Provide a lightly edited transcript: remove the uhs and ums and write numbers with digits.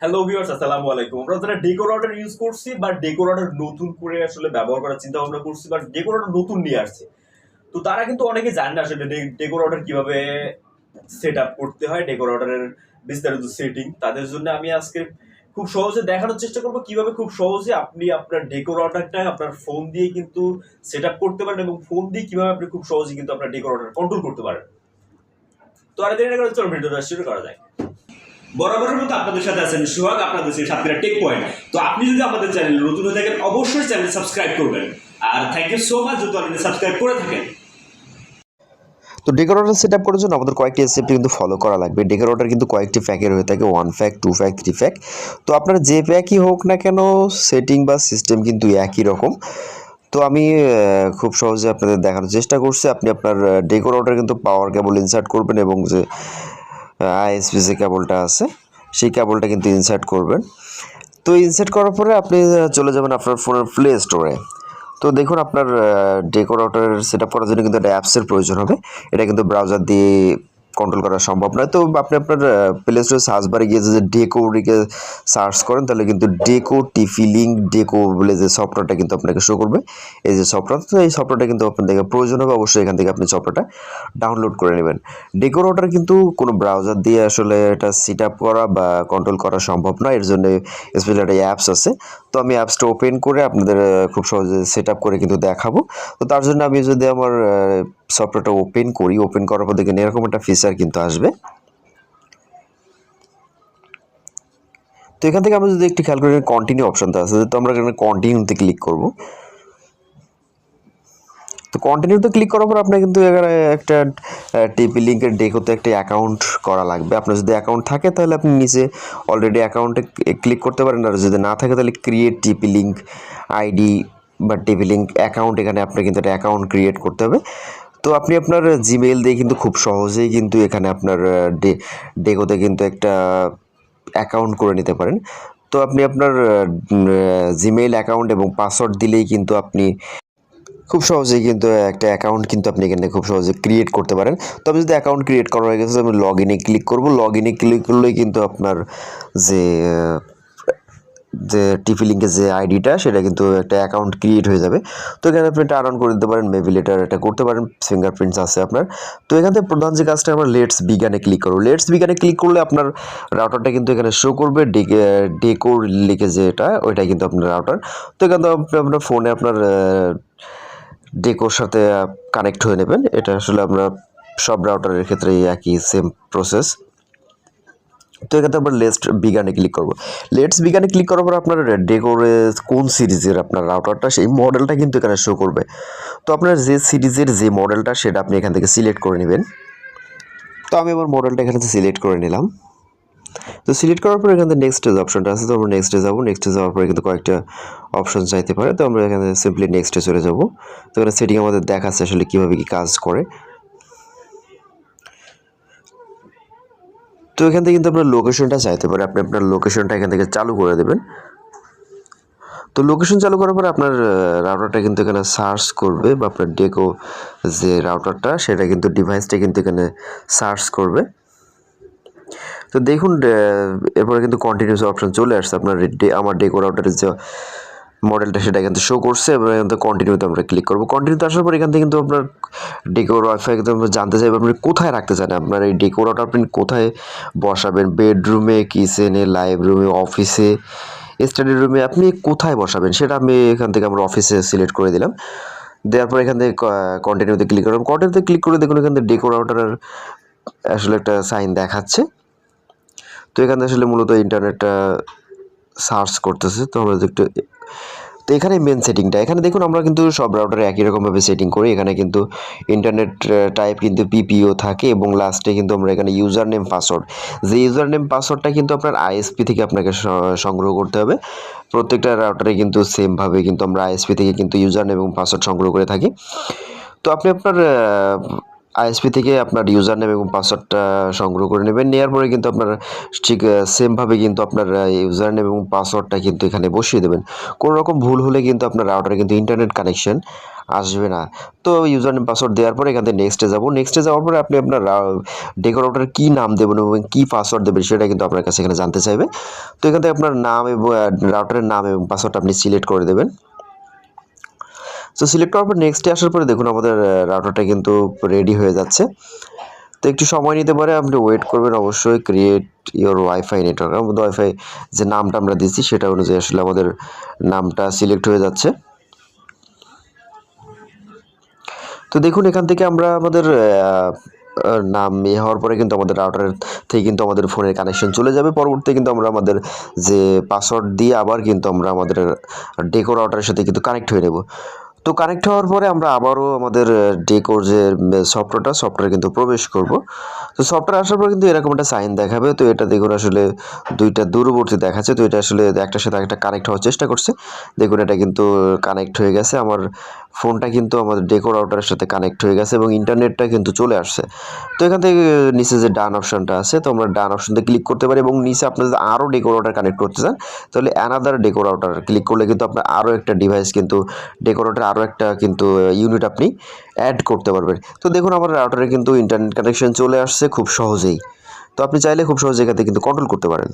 Hello viewers, আসসালামু আলাইকুম। আমরা যারা ডেকো রাউটার ইউজ করছি বা ডেকো রাউটার নতুন করে আসলে ব্যবহার করার চিন্তা ভাবনা করছি বা ডেকো রাউটার নতুন নিয়ে আসছে, তো তারা কিন্তু অনেকে জানে না আসলে ডেকো রাউটার কিভাবে সেট আপ করতে হয়, ডেকো রাউটারের বিস্তারিত সেটিং। তাদের জন্য আমি আজকে খুব সহজে দেখানোর চেষ্টা করবো কিভাবে খুব সহজে আপনি আপনার ডেকো রাউটারটা আপনার ফোন দিয়ে কিন্তু সেট আপ করতে পারেন এবং ফোন দিয়ে কিভাবে আপনি খুব সহজে কিন্তু আপনার ডেকো রাউটার কন্ট্রোল করতে পারেন। তো আর দেরি না করে চলো ভিডিওটা শুরু করা যায়। বরাবরের মতো আপনাদের সাথে আছেন সোহাগ, আপনাদের সাতক্ষীরা টেক পয়েন্ট। তো আপনি যদি আমাদের চ্যানেল নতুন হয়ে থাকেন অবশ্যই চ্যানেল সাবস্ক্রাইব করবেন। আর থ্যাংক ইউ সো মাচ যদি অলরেডি সাবস্ক্রাইব করে থাকেন। তো ডেকোরেটর সেট আপ করার জন্য আমাদের কয়েকটি স্টেপ কিন্তু ফলো করা লাগবে। ডেকোরেটর কিন্তু কয়েকটি ফ্যাকের হয়ে থাকে, 1 ফ্যাক, 2 ফ্যাক, 3 ফ্যাক। তো আপনার যে ফ্যাকই হোক না কেন, সেটিং বা সিস্টেম কিন্তু একই রকম। তো আমি খুব সহজে আপনাদের দেখানোর চেষ্টা করছি। আপনি আপনার ডেকোরেটর কিন্তু পাওয়ার কেবল ইনসার্ট করবেন এবং যে আইএসপি যে কেবলটা আছে সেই কেবলটা কিন্তু ইনসার্ট করবেন। তো ইনসার্ট করার পরে আপনি চলে যাবেন আপনার ফোনের প্লে স্টোরে। তো দেখুন আপনার ডেকো রাউটার সেট আপ করার জন্য কিন্তু একটা অ্যাপসের প্রয়োজন হবে। এটা কিন্তু ব্রাউজার দিয়ে কন্ট্রোল করা সম্ভব নয়। তো আপনি আপনার প্লে স্টোরে সার্চ বারে গিয়ে যদি ডেকো লিখে সার্চ করেন তাহলে কিন্তু ডেকো টিফি লিঙ্ক ডেকো বলে যে সফটওয়্যারটা কিন্তু আপনাকে শো করবে। এই যে সফটওয়্যার, তো এই সফটওয়্যারটা কিন্তু আপনাদের প্রয়োজন হবে। অবশ্যই এখান থেকে আপনি সফটওয়্যারটা ডাউনলোড করে নেবেন। ডেকো রাউটার কিন্তু কোনো ব্রাউজার দিয়ে আসলে এটা সেট আপ করা বা কন্ট্রোল করা সম্ভব নয়। এর জন্য স্পেশাল একটা অ্যাপস আছে। তো আমি অ্যাপসটা ওপেন করে আপনাদের খুব সহজে সেট আপ করে কিন্তু দেখাবো। তো তার জন্য আমি যদি আমার সফটওয়্যারটা ওপেন করি, ওপেন করার পর দেখেন এরকম একটা ফিচার কিন্তু আসবে। তো এখান থেকে আমরা যদি একটু খেয়াল করি কন্টিনিউ অপশনটা আছে, তো আমরা এখানে কন্টিনিউতে ক্লিক করব। তো কন্টিনিউতে ক্লিক করার পর আপনার কিন্তু এখানে একটা টিপি লিঙ্কের ডেকোতে একটা অ্যাকাউন্ট করা লাগবে। আপনার যদি অ্যাকাউন্ট থাকে তাহলে আপনি নিচে অলরেডি অ্যাকাউন্টে ক্লিক করতে পারেন, আর যদি না থাকে তাহলে ক্রিয়েট টিপি লিঙ্ক আইডি বা টিপি লিঙ্ক অ্যাকাউন্ট, এখানে আপনার কিন্তু একটা অ্যাকাউন্ট ক্রিয়েট করতে হবে। তো আপনি আপনার জিমেইল দিয়ে কিন্তু খুব সহজেই কিন্তু এখানে আপনার ডেকোতে কিন্তু একটা অ্যাকাউন্ট করে নিতে পারেন। তো আপনি আপনার জিমেইল অ্যাকাউন্ট এবং পাসওয়ার্ড দিলেই কিন্তু আপনি খুব সহজেই কিন্তু একটা অ্যাকাউন্ট কিন্তু আপনি এখানে খুব সহজে ক্রিয়েট করতে পারেন। তো আমি যদি অ্যাকাউন্ট ক্রিয়েট করা হয়ে গেছে আমি লগ ইনে ক্লিক করব। লগ ইনে ক্লিক করলেই কিন্তু আপনার যে যে টিপি লিঙ্কের যে আইডিটা সেটা কিন্তু একটা অ্যাকাউন্ট ক্রিয়েট হয়ে যাবে। তো এখানে আপনি টার্ন অন করে দিতে পারেন, মেবি লেটার এটা করতে পারেন, ফিঙ্গারপ্রিন্টস আছে আপনার। তো এখান থেকে প্রধান যে কাজটা আমরা লেটস বিগানে ক্লিক করব। লেটস বিগানে ক্লিক করলে আপনার রাউটারটা কিন্তু এখানে শো করবে, ডেকোর লিখে যে এটা ওইটা কিন্তু আপনার রাউটার। তো এখান থেকে আপনি আপনার ফোনে আপনার ডেকোর সাথে কানেক্ট হয়ে নেবেন। এটা আসলে আমরা সব রাউটারের ক্ষেত্রে একই সেম প্রসেস। তো এখানে আমরা লেটস বিগানে ক্লিক করব। লেটস বিগানে ক্লিক করার পর আপনার ডেকোরে কোন সিরিজের আপনার রাউটারটা সেই মডেলটা কিন্তু এখানে শো করবে। তো আপনার যে সিরিজের যে মডেলটা সেটা আপনি এখান থেকে সিলেক্ট করে নেবেন। তো আমি আমার মডেলটা এখানে সিলেক্ট করে নিলাম। তো সিলেক্ট করার পর এখানে নেক্সট যে অপশনটা আছে, তো আমরা নেক্সটে যাবো। নেক্সটে যাওয়ার পরে কিন্তু কয়েকটা অপশন চাইতে পারে, তো আমরা এখানে সিম্পলি নেক্সটে চলে যাব। তো এখানে সেটিং আমাদের দেখাচ্ছে আসলে কীভাবে কী কাজ করে। তো এখান থেকে কিন্তু আপনার লোকেশনটা চাইতে পারে, আপনি আপনার লোকেশনটা এখান থেকে চালু করে দেবেন। তো লোকেশন চালু করার পরে আপনার রাউটারটা কিন্তু এখানে সার্চ করবে, বা আপনার ডেকো যে রাউটারটা সেটা কিন্তু ডিভাইসটা কিন্তু এখানে সার্চ করবে। তো দেখুন এরপরে কিন্তু কন্টিনিউস অপশন চলে আসছে। আপনার আমার ডেকো রাউটারের যে মডেলটা সেটা কিন্তু শো করছে, এবং এখান থেকে কন্টিনিউতে আমরা ক্লিক করবো। কন্টিনিউতে আসার পর এখান থেকে কিন্তু আপনার ডেকোর ওয়াইফাই কিন্তু আমরা জানতে চাইবো আপনি কোথায় রাখতে চান, আপনার এই ডেকো রাউটার আপনি কোথায় বসাবেন, বেডরুমে, কিচেনে, লাইভ রুমে, অফিসে, স্টাডি রুমে, আপনি কোথায় বসাবেন সেটা আমি এখান থেকে আমরা অফিসে সিলেক্ট করে দিলাম। দেওয়ার পর এখান থেকে কন্টিনিউতে ক্লিক করলাম। কন্টিনিউতে ক্লিক করে দেখুন এখান থেকে ডেকো রাউটারের আসলে একটা সাইন দেখাচ্ছে। তো এখানে আসলে মূলত ইন্টারনেটটা সার্চ করতেছে। তো আমরা একটু, তো এখানে মেন সেটিংটা এখানে দেখুন আমরা কিন্তু সব রাউটারে একই রকমভাবে সেটিং করি। এখানে কিন্তু ইন্টারনেট টাইপ কিন্তু পিপিও থাকে, এবং লাস্টে কিন্তু আমরা এখানে ইউজার নেম পাসওয়ার্ড, যে ইউজার নেম পাসওয়ার্ডটা কিন্তু আপনার আইএসপি থেকে আপনাকে সংগ্রহ করতে হবে। প্রত্যেকটা রাউটারে কিন্তু সেমভাবে কিন্তু আমরা আইএসপি থেকে কিন্তু ইউজার নেম এবং পাসওয়ার্ড সংগ্রহ করে থাকি। তো আপনি আপনার আইএসপি থেকে আপনার ইউজার নেম এবং পাসওয়ার্ডটা সংগ্রহ করে নেবেন। নেওয়ার পরে কিন্তু আপনার ঠিক সেমভাবে কিন্তু আপনার ইউজার নেম এবং পাসওয়ার্ডটা কিন্তু এখানে বসিয়ে দেবেন। কোনো রকম ভুল হলে কিন্তু আপনার রাউটারে কিন্তু ইন্টারনেট কানেকশন আসবে না। তো ইউজার নেম পাসওয়ার্ড দেওয়ার পরে এখান থেকে নেক্সটে যাব। নেক্সটে যাওয়ার পরে আপনি আপনার ডেকো রাউটারে কী নাম দেবেন এবং কী পাসওয়ার্ড দেবেন সেটা কিন্তু আপনার কাছে এখানে জানতে চাইবে। তো এখান থেকে আপনার নাম এবং রাউটারের নাম এবং পাসওয়ার্ডটা আপনি সিলেক্ট করে দেবেন। তো সিলেক্ট করার পর নেক্সটে আসার পরে দেখুন আমাদের রাউটারটা কিন্তু রেডি হয়ে যাচ্ছে। তো একটু সময় নিতে পারে, আপনি ওয়েট করবেন অবশ্যই। ক্রিয়েট ইওর ওয়াইফাই নেটওয়ার্ক, আমাদের ওয়াইফাই যে নামটা আমরা দিচ্ছি সেটা অনুযায়ী আসলে আমাদের নামটা সিলেক্ট হয়ে যাচ্ছে। তো দেখুন এখান থেকে আমরা আমাদের নাম হওয়ার পরে কিন্তু আমাদের রাউটারের থেকে কিন্তু আমাদের ফোনের কানেকশন চলে যাবে। পরবর্তীতে কিন্তু আমরা আমাদের যে পাসওয়ার্ড দিয়ে আবার কিন্তু আমরা আমাদের ডেকো রাউটারের সাথে কিন্তু কানেক্ট হয়ে নেব। তো কানেক্ট হওয়ার পরে আমরা আবারও আমাদের ডেকোর যে সফটওয়্যার কিন্তু প্রবেশ করব। তো সফটওয়্যার আসার পর কিন্তু এরকম একটা সাইন দেখাবে। তো এটা দেখুন আসলে দুইটা দূরবর্তী দেখাচ্ছে। তো এটা আসলে একটার সাথে একটা কানেক্ট হওয়ার চেষ্টা করছে। দেখুন এটা কিন্তু কানেক্ট হয়ে গেছে। আমার ফোনটা কিন্তু আমাদের ডেকো রাউটারের সাথে কানেক্ট হয়ে গেছে এবং ইন্টারনেটটা কিন্তু চলে আসছে। তো এখান থেকে নিচে যে ডান অপশনটা আছে, তো আমরা ডান অপশনতে ক্লিক করতে পারি এবং নিচে আপনি যদি আরও ডেকো রাউটার কানেক্ট করতে চান তাহলে অ্যানাদার ডেকো রাউটার ক্লিক করলে কিন্তু আপনার আরও একটা ডিভাইস কিন্তু ডেকো রাউটার আরও একটা কিন্তু ইউনিট আপনি অ্যাড করতে পারবেন। তো দেখুন আমার রাউটারে কিন্তু ইন্টারনেট কানেকশন চলে আসছে খুব সহজেই। তো আপনি চাইলে খুব সহজে এখান থেকে কিন্তু কন্ট্রোল করতে পারেন।